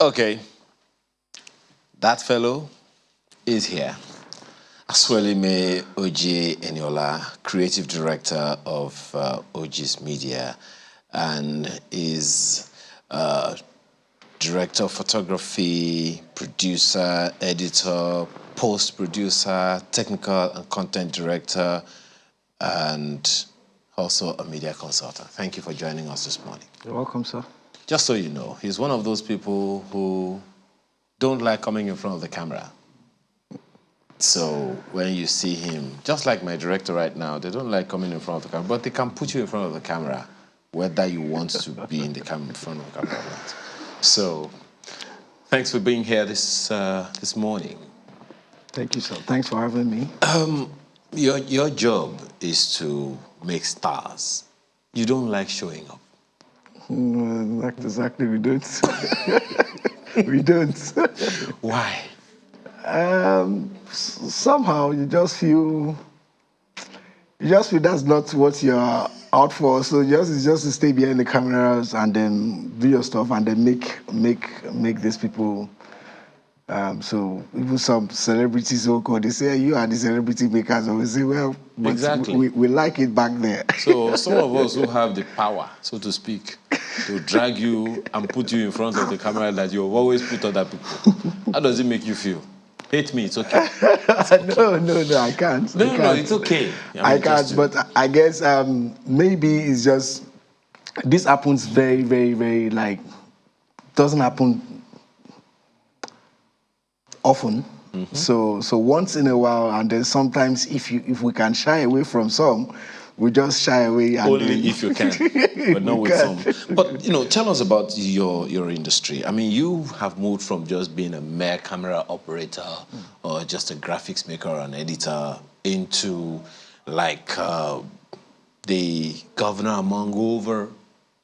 Okay, that fellow is here. Asuelime Eniola, creative director of Ojis Media, and is director of photography, producer, editor, post-producer, technical and content director, and also a media consultant. Thank you for joining us this morning. You're welcome, sir. Just so you know, he's one of those people who don't like coming in front of the camera. So when you see him, just like my director right now, they don't like coming in front of the camera, but they can put you in front of the camera, whether you want to be in front of the camera or not. So thanks for being here this morning. Thank you, sir. Thanks for having me. Your job is to make stars. You don't like showing up. Not exactly, we don't. We don't. Why? Somehow you just feel that's not what you're out for. So it's just to stay behind the cameras and then do your stuff and then make these people. So even some celebrities who call, they say you are the celebrity makers. And we say, well, but exactly. we like it back there. So some of us who have the power, so to speak, to drag you and put you in front of the camera that you've always put other people. How does it make you feel? Hate me, it's okay. It's okay. No, I can't. No, it's okay. I can't, but I guess maybe it's just, this happens very, very, very, like, doesn't happen often. Mm-hmm. So once in a while, and then sometimes if we can shy away from some, we just shy away. And only then, if you can, but not with some. But tell us about your industry. I mean, you have moved from just being a mere camera operator or just a graphics maker or an editor into like the governor over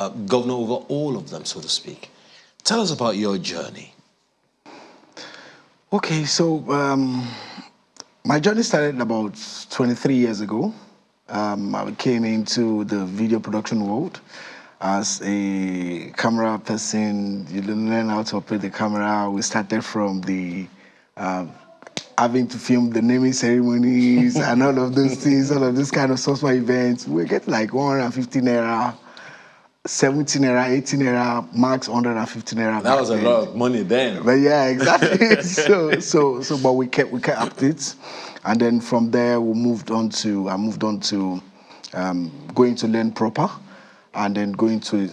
all of them, so to speak. Tell us about your journey. Okay, so my journey started about 23 years ago. I came into the video production world as a camera person. You learn how to operate the camera. We started from the having to film the naming ceremonies and all of those things, all of these kind of social events. We get like 150 naira, 70 naira, 80 naira, max 150 naira. That was a lot of money then. But yeah, exactly. But we kept up it, and then from there I moved on to going to learn proper, and then going to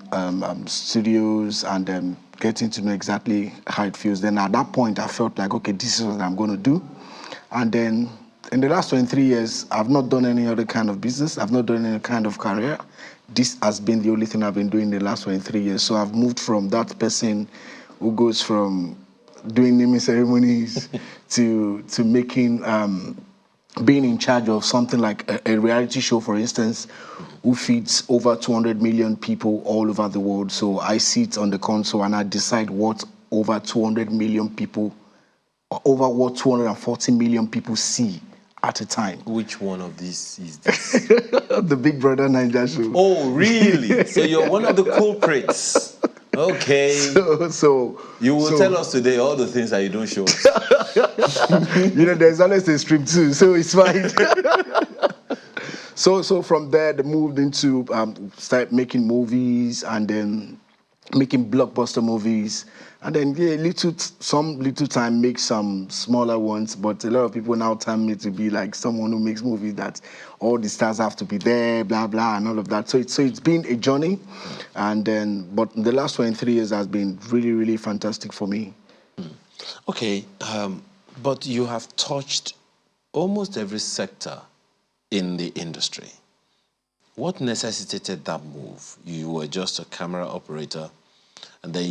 studios and then getting to know exactly how it feels. Then at that point I felt like, okay, this is what I'm going to do, and then in the last 23 years I've not done any other kind of business. I've not done any kind of career. This has been the only thing I've been doing the last 23 years. So I've moved from that person who goes from doing naming ceremonies to making, being in charge of something like a reality show, for instance, who feeds over 200 million people all over the world. So I sit on the console and I decide what over 200 million people, over what 240 million people see at a time. Which one of these is this? The Big Brother Naija show. Oh, really? So you're one of the culprits. Okay. So you will tell us today all the things that you don't show us. There's always a stream too, so it's fine. So from there, they moved into start making movies and then making blockbuster movies. And then, some little time make some smaller ones, but a lot of people now tell me to be like someone who makes movies that all the stars have to be there, blah, blah, and all of that. So it's been a journey. And then, but the last 23 years has been really, really fantastic for me. Okay, but you have touched almost every sector in the industry. What necessitated that move? You were just a camera operator, and then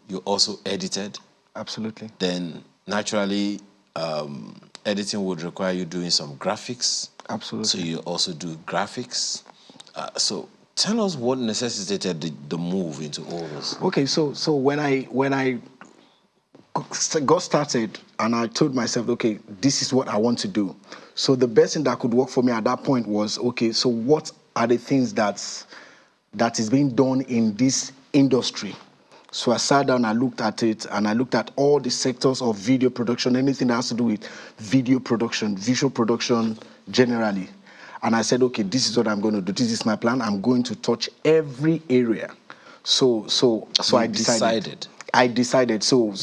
you also edited. Absolutely. Then naturally, editing would require you doing some graphics. Absolutely. So you also do graphics. So tell us what necessitated the move into all this. Okay, so when I got started and I told myself, okay, this is what I want to do. So the best thing that could work for me at that point was, okay, so what are the things that is being done in this industry? So I sat down, I looked at it, and I looked at all the sectors of video production, anything that has to do with video production, visual production generally. And I said, okay, this is what I'm going to do. This is my plan. I'm going to touch every area. So I decided. I decided. So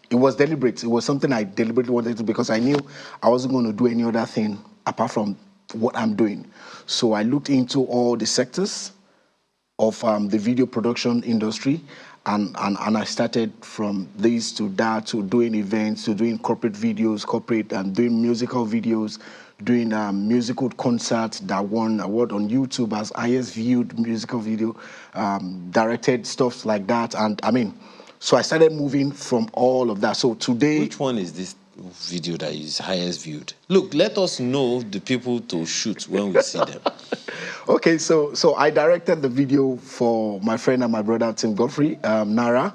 it was deliberate. It was something I deliberately wanted to, because I knew I wasn't going to do any other thing apart from what I'm doing. So I looked into all the sectors of the video production industry, and I started from this to that, to doing events, to doing corporate videos, doing musical videos, doing musical concerts that won award on YouTube as highest viewed musical video, directed stuff like that. And I mean, so I started moving from all of that. So today, which one is this video that is highest viewed? Look, let us know the people to shoot when we see them. Okay, so I directed the video for my friend and my brother Tim Godfrey, Nara.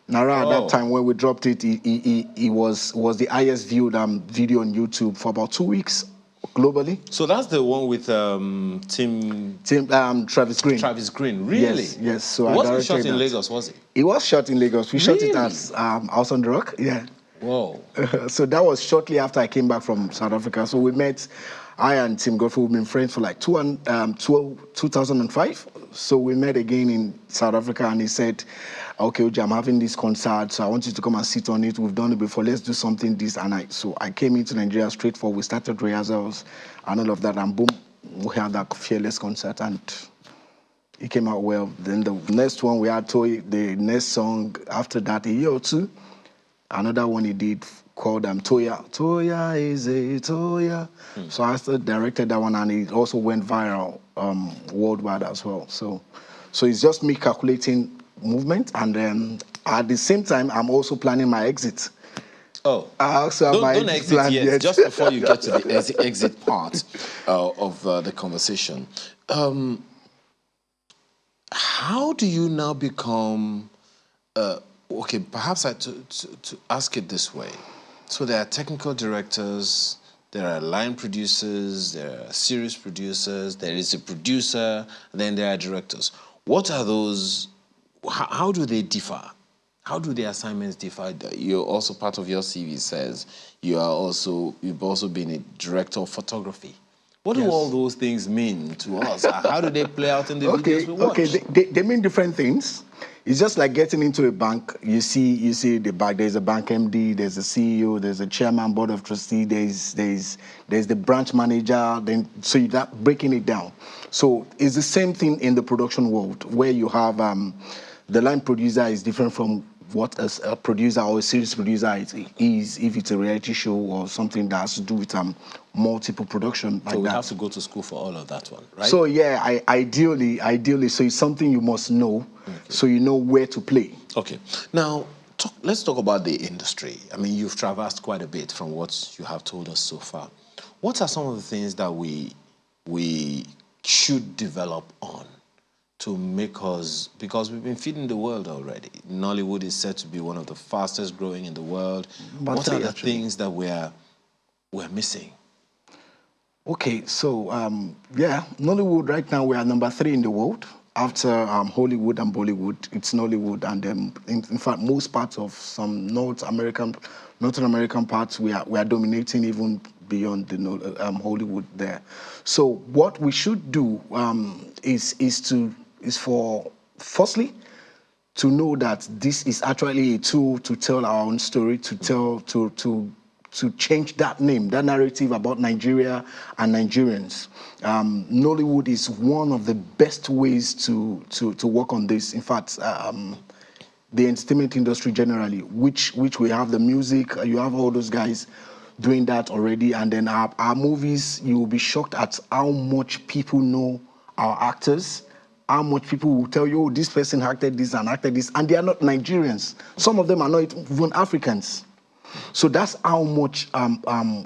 Nara, at that time when we dropped it, he was the highest viewed video on YouTube for about 2 weeks globally. So that's the one with Tim Travis Green. Travis Green, really? Yes. So was it shot in Lagos? Was it? It was shot in Lagos. We really? shot it at House on the Rock. Yeah. Whoa. So that was shortly after I came back from South Africa. So we met. I and Tim Godfrey, we've been friends for like 2005. So we met again in South Africa, and he said, okay, Oji, I'm having this concert, so I want you to come and sit on it. We've done it before. Let's do something this. And so I came into Nigeria straightforward. We started rehearsals and all of that, and boom, we had that Fearless concert, and it came out well. Then the next one, we had Toy. The next song after that, a year or two, another one he did called Toya. Toya is a Toya. So I still directed that one, and it also went viral worldwide as well. So it's just me calculating movement, and then at the same time, I'm also planning my exit. Oh, I also have don't exit yet. Just before you get to the exit part of the conversation, how do you now become? Okay, perhaps to ask it this way. So there are technical directors, there are line producers, there are series producers, there is a producer, and then there are directors. What are those? How do they differ? How do the assignments differ? You're also, part of your CV says you've also been a director of photography. What do all those things mean to us? How do they play out in the videos we watch? Okay, they mean different things. It's just like getting into a bank. You see the bank. There's a bank MD. There's a CEO. There's a chairman, board of trustee. There's the branch manager. Then so you that breaking it down. So it's the same thing in the production world, where you have the line producer is different from what a producer or a series producer is, if it's a reality show or something that has to do with multiple production like so we that. have to go to school for all of that one, right? So yeah, ideally, so it's something you must know, so you know where to play. Okay. Now, let's talk about the industry. I mean, you've traversed quite a bit from what you have told us so far. What are some of the things that we should develop on to make us, because we've been feeding the world already. Nollywood is said to be one of the fastest growing in the world. What are the things that we're missing? Okay, so Nollywood right now, we are number 3 in the world. After Hollywood and Bollywood, it's Nollywood, and in fact, most parts of some North American parts, we are dominating even beyond the Hollywood there. So what we should do is for firstly to know that this is actually a tool to tell our own story, to change that name, that narrative about Nigeria and Nigerians. Nollywood is one of the best ways to work on this. In fact, the entertainment industry generally, which we have the music, you have all those guys doing that already, and then our movies, you will be shocked at how much people know our actors, how much people will tell you, oh, this person acted this, and they are not Nigerians. Some of them are not even Africans. So that's how much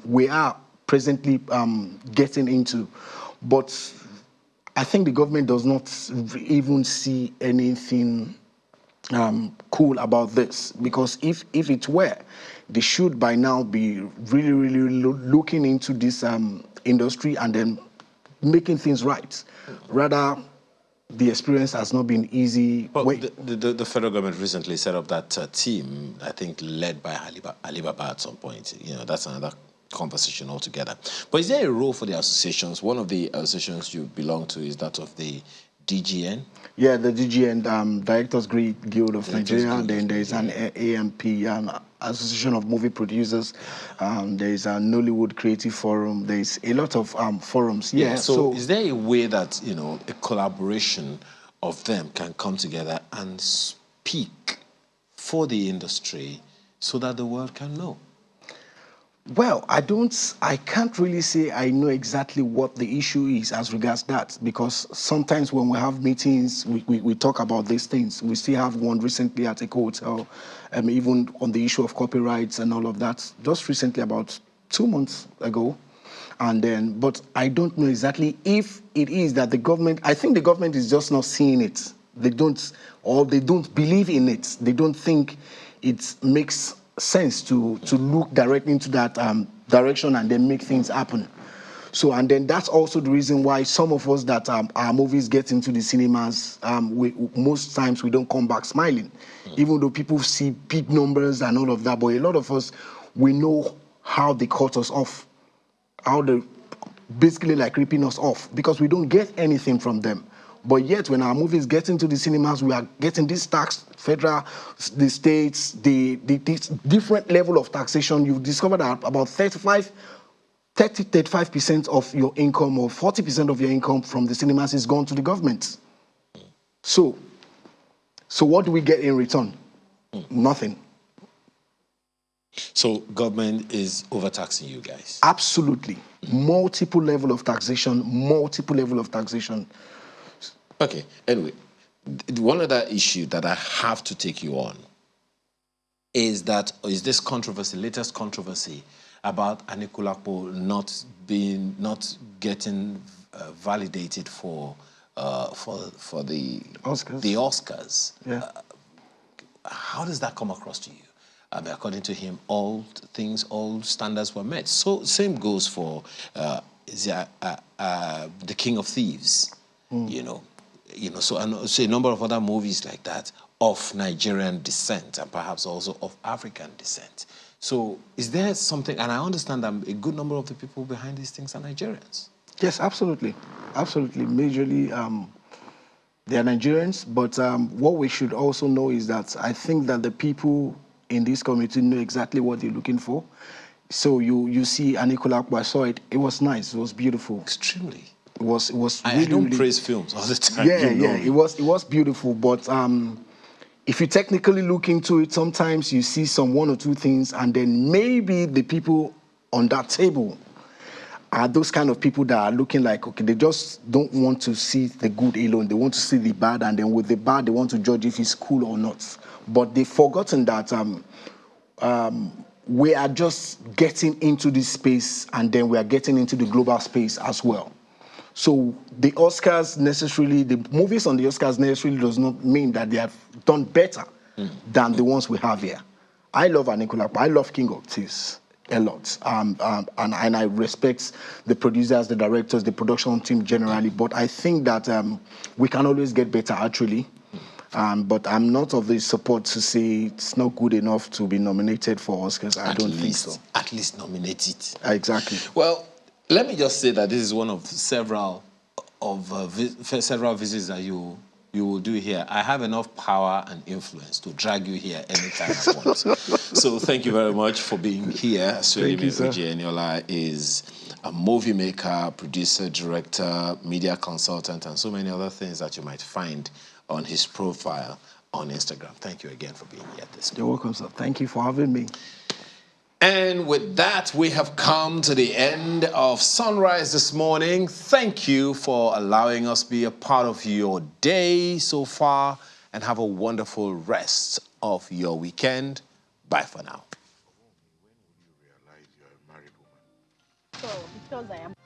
we are presently getting into. But I think the government does not even see anything cool about this, because if it were, they should by now be really looking into this industry and then making things right. Rather the experience has not been easy. Well, the federal government recently set up that team, I think, led by Alibaba at some point. You know, that's another conversation altogether. But is there a role for the associations? One of the associations you belong to is that of the DGN? Yeah, the DGN, Directors Guild of Nigeria. Then there is an AMP, Association of Movie Producers. There is a Nollywood Creative Forum. There is a lot of forums. Yeah. So is there a way that, you know, a collaboration of them can come together and speak for the industry so that the world can know? Well, I can't really say I know exactly what the issue is as regards that, because sometimes when we have meetings, we talk about these things. We still have one recently at a hotel, even on the issue of copyrights and all of that, just recently, about 2 months ago. And then, but I don't know exactly if it is that the government, I think the government is just not seeing it. They don't believe in it. They don't think it makes sense to look directly into that direction and then make things happen. So, and then that's also the reason why some of us that our movies get into the cinemas, most times we don't come back smiling, even though people see big numbers and all of that. But a lot of us, we know how they cut us off, how they basically like ripping us off, because we don't get anything from them. But yet, when our movies get into the cinemas, we are getting this tax, federal, the states, the different level of taxation. You discover that about 35% of your income or 40% of your income from the cinemas is gone to the government. So what do we get in return? Nothing. So government is overtaxing you guys? Absolutely. Multiple level of taxation. Okay, anyway, one other issue that I have to take you on is this controversy, latest controversy about Anikulapo not getting validated for the Oscars. The Oscars. Yeah. How does that come across to you? According to him, all standards were met. So same goes for the King of Thieves. So a number of other movies like that of Nigerian descent and perhaps also of African descent. So is there something, and I understand that a good number of the people behind these things are Nigerians. Yes, absolutely. Majorly, they are Nigerians, but what we should also know is that I think that the people in this community know exactly what they're looking for. So you see Anikulapo, I saw it. It was nice. It was beautiful. Extremely. It was really, I don't praise films all the time. Yeah. It was beautiful, but if you technically look into it, sometimes you see some one or two things, and then maybe the people on that table are those kind of people that are looking like, okay, they just don't want to see the good alone. They want to see the bad, and then with the bad, they want to judge if it's cool or not. But they've forgotten that we are just getting into this space, and then we are getting into the global space as well. So the Oscars necessarily, the movies on the Oscars necessarily does not mean that they have done better than the ones we have here. I love Anikulapo. I love King of Thieves a lot. And I respect the producers, the directors, the production team generally. But I think that we can always get better, actually. But I'm not of the support to say it's not good enough to be nominated for Oscars. I don't think so. At least nominate it. Exactly. Well, let me just say that this is one of several visits that you will do here. I have enough power and influence to drag you here anytime I want. So thank you very much for being here. Asuelime Eniola is a movie maker, producer, director, media consultant, and so many other things that you might find on his profile on Instagram. Thank you again for being here this morning. You're welcome, sir. Thank you for having me. And with that, we have come to the end of Sunrise this morning. Thank you for allowing us be a part of your day so far, and have a wonderful rest of your weekend. Bye for now. When will you realize you're a married woman? So, because I am